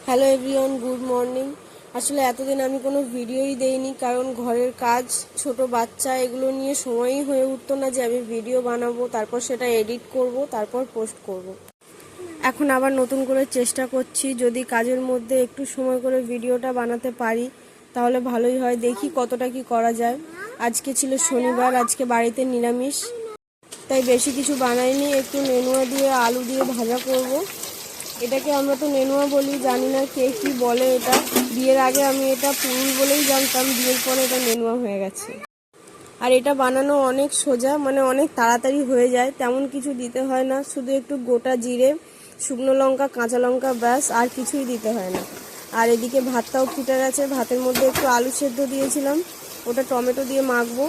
Hello everyone, good morning. আসলে এতদিন আমি কোনো ভিডিওই দেইনি, কারণ ঘরের কাজ, ছোট বাচ্চা, এগুলো নিয়ে সময়ই হয়ে উঠতো না যে আমি ভিডিও বানাবো, তারপর সেটা এডিট করব, তারপর পোস্ট করব। এখন আবার নতুন করে চেষ্টা করছি, যদি কাজের মধ্যে একটু সময় করে ভিডিওটা বানাতে পারি তাহলে ভালোই হয়। দেখি কতটা কি করা যায়। আজকে ছিল শনিবার, আজকে বাড়িতে নিরামিষ, তাই বেশি কিছু বানাইনি। একটু নেনুয়া দিয়ে আলু দিয়ে ভাজা করব। এটাকে আমরা তো নেনুয়া বলি, জানি না কে কি বলে এটা। বিয়ের আগে আমি এটা পুরুল বলেই জানতাম, বিয়ের পরে এটা নেনুয়া হয়ে গেছে। আর এটা বানানো অনেক সোজা, মানে অনেক তাড়াতাড়ি হয়ে যায়, তেমন কিছু দিতে হয় না, শুধু একটু গোটা জিরে, শুকনো লঙ্কা, কাঁচা লঙ্কা, ব্যাস, আর কিছুই দিতে হয় না। আর এদিকে ভাতটাও ফুটে গেছে, ভাতের মধ্যে একটু আলু সেদ্ধ দিয়েছিলাম, ওটা টমেটো দিয়ে মাখবো।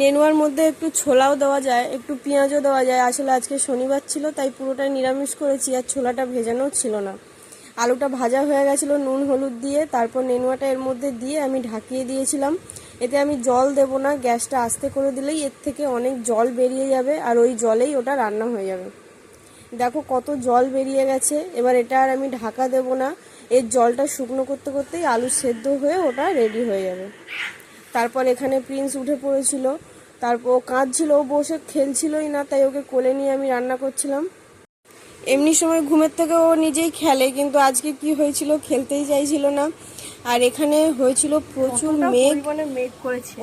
নেনুয়ার মধ্যে একটু ছোলাও দেওয়া যায়, একটু পেঁয়াজও দেওয়া যায়। আসলে আজকে শনিবার ছিল, তাই পুরোটাই নিরামিষ করেছি, আর ছোলাটা ভেজানো ছিল না। আলুটা ভাজা হয়ে গেছিলো নুন হলুদ দিয়ে, তারপর নেনুয়াটা এর মধ্যে দিয়ে আমি ঢাকিয়ে দিয়েছিলাম। এতে আমি জল দেব না, গ্যাসটা আস্তে করে দিলেই এর থেকে অনেক জল বেরিয়ে যাবে, আর ওই জলেই ওটা রান্না হয়ে যাবে। দেখো কত জল বেরিয়ে গেছে। এবার এটা আর আমি ঢাকা দেব না, এর জলটা শুকনো করতে করতেই আলু সেদ্ধ হয়ে ওটা রেডি হয়ে যাবে। তারপর এখানে প্রিন্স উঠে পড়েছিল, তারপর ও কাঁদছিল, ও বসে খেলছিলই না, তাই ওকে কোলে নিয়ে আমি রান্না করছিলাম। এমনি সময় ঘুমের থেকে ও নিজেই খেলে, কিন্তু আজকে কি হয়েছিল, খেলতেই চাইছিল না। আর এখানে হয়েছিল প্রচুর মেঘ,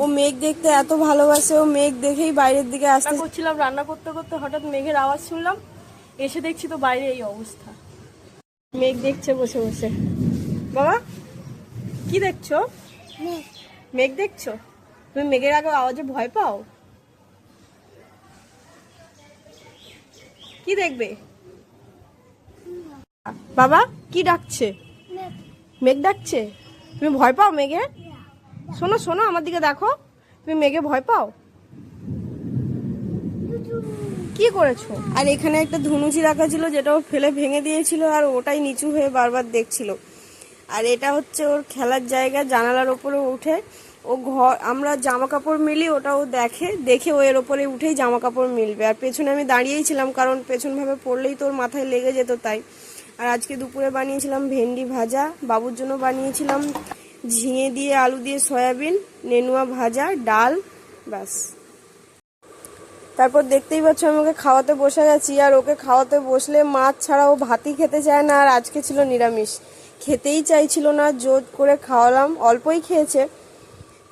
ও মেঘ দেখতে এত ভালোবাসে, ও মেঘ দেখেই বাইরের দিকে আসতে করছিলাম। রান্না করতে করতে হঠাৎ মেঘের আওয়াজ শুনলাম, এসে দেখছি তো বাইরে এই অবস্থা। মেঘ দেখছে বসে বসে। বাবা কি দেখছো? মেঘ দেখছো? তুমি মেঘের আগে আওয়াজে ভয় পাও? কি দেখবে? বাবা কি ডাকছে? মেঘ ডাকছে। তুমি ভয় পাও মেঘে? শোনো শোনো, আমার দিকে দেখো, তুমি মেঘে ভয় পাও? কি করেছো? আর এখানে একটা ধনুচি রাখা ছিল, যেটা ও ফেলে ভেঙে দিয়েছিল, আর ওটাই নিচু হয়ে বারবার দেখছিল। আর এটা হচ্ছে ওর খেলার জায়গা, জানালার ওপরে উঠে ও ঘর, আমরা জামা কাপড় মিলি, ওটা ও দেখে ও এর ওপরে উঠেই জামা কাপড় মিলবে। আর পেছনে আমি দাঁড়িয়েই ছিলাম, কারণ পেছনভাবে পড়লেই তোর মাথায় লেগে যেত, তাই। আর আজকে দুপুরে বানিয়েছিলাম ভেন্ডি ভাজা, বাবুর জন্য বানিয়েছিলাম ঝিঙে দিয়ে আলু দিয়ে সয়াবিন, নেনুয়া ভাজা, ডাল, ব্যাস। তারপর দেখতেই পাচ্ছ আমি ওকে খাওয়াতে বসে গেছি। আর ওকে খাওয়াতে বসলে মাছ ছাড়া ও ভাতই খেতে চায় না। আর আজকে ছিল নিরামিষ, খেতেই চাইছিল না, জোর করে খাওয়ালাম, অল্পই খেয়েছে।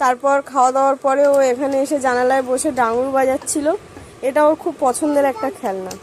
তারপর খাওয়া দাওয়ার পরে ও এখানে এসে জানালায় বসে ডাঙুর বাজাচ্ছিল। এটা ওর খুব পছন্দের একটা খেলনা।